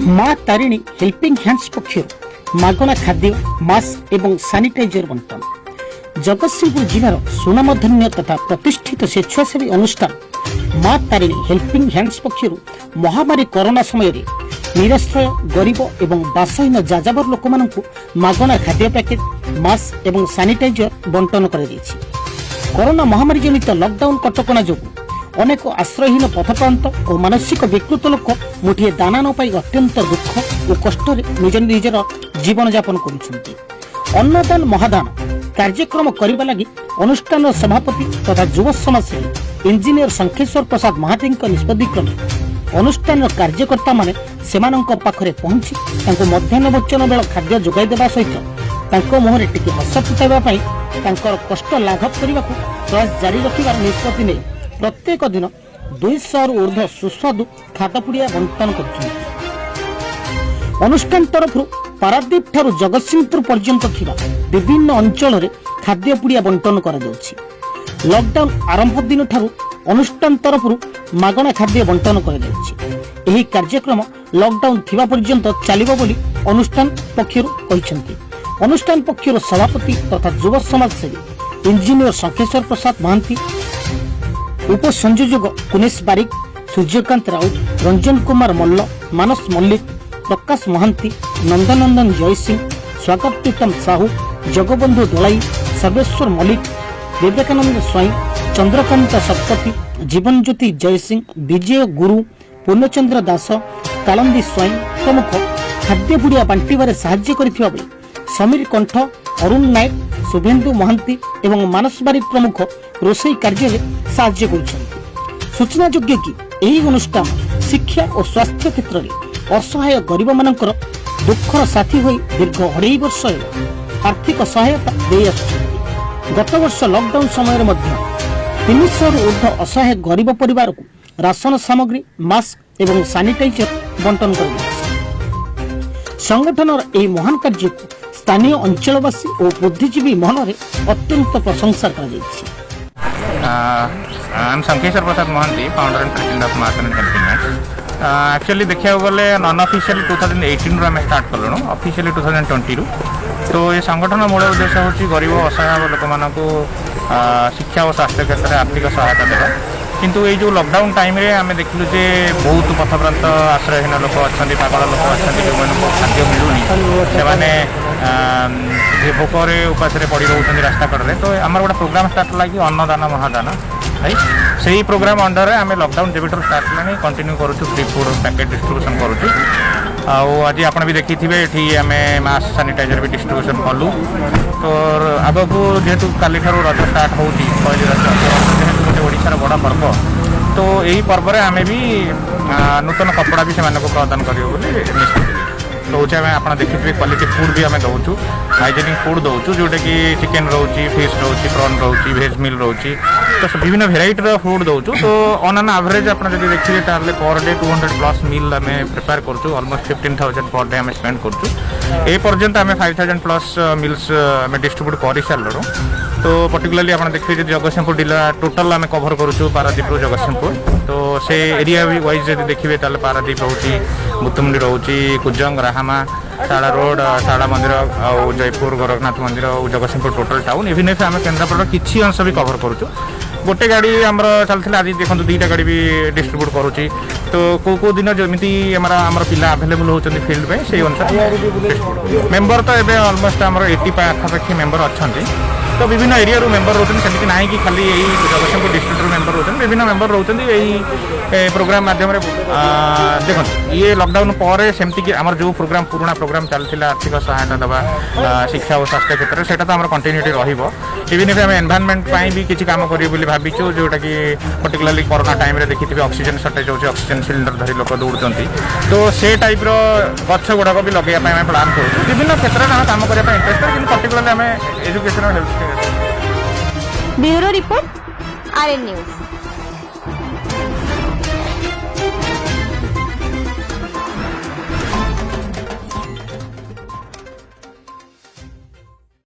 माँ Tarini helping hands पक्षर मागणा खाद्य mask एवं सानिटाइजर बंटन। जगतसिंहपुर जिलार सुनामधन्य तथा प्रतिष्ठित स्वेच्छासेवी अनुष्ठान माँ तारिणी हेल्पिंग हैंड्स पक्षर महामारी कोरोना समय निराश्रय गरीब एवं बासहीन जाजाबर लोक मागणा खाद्य पैकेट मास्क एवं सानिटाइजर बंटन कर कोरोना महामारी जनित लॉकडाउन कटकणा जो अनेक आश्रयहीन पथप्रांत और मानसिक विकृत लोक मुठिए दाना न पाई अत्यंत दुख और कष्ट निज निजर जीवन यापन कर अन्नदान महादान कार्यक्रम करने लगी अनुष्ठान सभापति तथा युव समाजसेवी इंजीनियर शंखेश्वर प्रसाद महाती निष्पत्ति क्रमे अनुष्ठान कार्यकर्ता माने सेमानंक पाखरे पहुंची तांको मध्याह्न भोजन बेल खाद्य जोगाई देबा सहित मुहरे टिके हस फुटाइबा पई तांकर कष्ट लाघव करने प्रयास जारी रखिबार निष्पत्ति नहीं प्रत्येक दिन 200 रु ऊर्ध्व सुस्वादु खाद्यपुड़िया बंटन कर अनुष्ठान तरफ पारादीप ठारू जगतसिंहपुर पर्यंत थिबा विभिन्न अंचल रे खाद्यपुड़िया बंटन करा जाउछि। लॉकडाउन आरंभ दिन ठारू अनुष्ठान तरफ मागणा खाद्य बंटन करा जाउछि। एही कार्यक्रम लॉकडाउन थिबा पर्यंत चलिबो बोली अनुष्ठान पक्षरु कहिसंती। अनुष्ठान पक्षर सभापति तथा युव समाजसेवी इंजीनियर शंखेश्वर प्रसाद महांती उप संयोजक कुनेश बारिक सूर्यकांत राउत रंजन कुमार मल्ल मानस मल्लिक प्रकाश महांती नंदनंदन जयसिंह स्वागत प्रीतम साहू जगबंधु दलाई सर्वेश्वर मल्लिक विवेकानंद स्वाई चंद्रकांत सप्तती जीवन ज्योति जयसिंह विजय गुरु पूर्णचंद्र दास कालंदी स्वाई प्रमुख खाद्यपुड़िया बांटिबारे साहाय्य करिथिबा बेले समीर कंठ अरुण नायक शुभेन्दु महांती एवं मानस बारिक प्रमुख रोषई कार्य साहाय्य करुछन्ति। सूचना योग्य कि एही अनुष्ठान शिक्षा और स्वास्थ्य क्षेत्र में असहाय गरीब मानकर दुखर साथी होई दीर्घ 2.5 वर्ष आर्थिक सहायता दे आसुछन्ति। गत वर्ष लॉकडाउन समय मध्य 300 रु ऊर्ध्व असहाय गरीब परिवार को राशन सामग्री मास्क एवं सानिटाइजर बंटन कर संगठन एही महान कार्य को स्थानीय अंचलवासी और बुद्धिजीवी मन में अत्यंत प्रशंसा कर Shankheswar Prasad Mohanty founder and president of market and health actually देखा गले नॉन ऑफिशियल 2018 रू आम स्टार्ट कलुँ ऑफिशियली 2020 रू। तो ये संगठन मूल उद्देश्य हूँ गरीब असहाय लोक मानक शिक्षा और स्वास्थ्य क्षेत्र में आर्थिक सहायता देवा। किंतु ये जो लॉकडाउन टाइम रे आम देखलु जे बहुत पथप्रांत आश्रयहीन लोक अच्छा पागल लोक अच्छा जो खाद्य मिलूनी से भोकरे उपास पड़ी रोचे रास्ता कड़े। तो आम गोटे प्रोग्राम स्टार्ट लगी अन्नदान महादान राइट से ही प्रोग्राम अंडर आम लॉकडाउन जब स्टार्ट है कंटिन्यू करूँ फ्री फूड पैकेट डिस्ट्रीब्यूशन करूँ। आज आप भी देखी थे ये आम मास्क सानिटाइजर भी डिस्ट्रीब्यूशन कलु। तो आग को जेहेतु काली ठार रज स्टार्ट हो जेहेतु गोटे ओडिशार बड़ पर्व तो यही पर्व आम भी नूतन कपड़ा भी से प्रदान कर रोचे आम आप देखिए क्वालिटी फूड भी आम दौचु हाइजेनिक फूड दौचु जोटा कि चिकेन रोचे फिश रोचे प्रॉन रोचे भेज मिल रोचे तो विभिन्न भेराइटर फूड दौचु। तो ऑन एन एवरेज आप देखिए पर डे 200+ मील आम प्रिपेयर करूँ ऑलमोस्ट 15,000 पर डे आम स्पेंड करूँ। ए पर्यंत आम 5,000+ मिल्स आम डिस्ट्रीब्यूट कर सारू। तो पर्टिकुलरली आप देखिए जगतसिंहपुर जिला टोटाल आम कभर करूँ पारादीप रू जगतसिंहपुर। तो से एरिया वाइज जब देखिए पारादीप रोचे मुतुमुंडी रोचे कुजंग राहामा शाला रोड शाला मंदिर आउ जयपुर गोरखनाथ मंदिर और Jagatsinghpur total town even F आम केन्द्रापड़ा किसी अंश भी कभर करूँ। गोटे गाड़ी आम चलता आज देखो 2टा गाड़ी भी डिस्ट्रीब्यूट करुँची। तो कौ दिन जमी आम पिला आभेलेबल होती फिल्ड में से अनुसार मेम्बर तो ये अलमोस्ट आम 80 पाखापाखि मेम्बर अच्छा। तो विभिन्न एरिया रू मेम्बर रोचे सेमती ना कि खाली यही जगतसिंहपुर डिस्ट्रिक्ट मेम्बर रोचे विभिन्न मेम्बर रोचे यही प्रोग्राम माध्यम देखो ये लॉकडाउन पर सेमती कि आम जो प्रोग्राम पुराना प्रोग्राम चलता आर्थिक सहायता देवा शिक्षा और स्वास्थ्य क्षेत्र में सेटा तो आम कंटिन्यूटी रही आम एनवायरनमेंट भी किसी काम करें भाविचु जोटा कि पर्टिकुलरली कोरोना टाइम रे देखिए ऑक्सीजन सर्टेज होची ऑक्सीजन सिलिंडर धरी लोक दौड़ती। तो से टाइप गछ गुड़ाक भी लगे प्लां करूँ विभिन्न क्षेत्र में काम करने इंटरेस्ट कि पर्टिकुलरली आम education health. Bureau report RN news.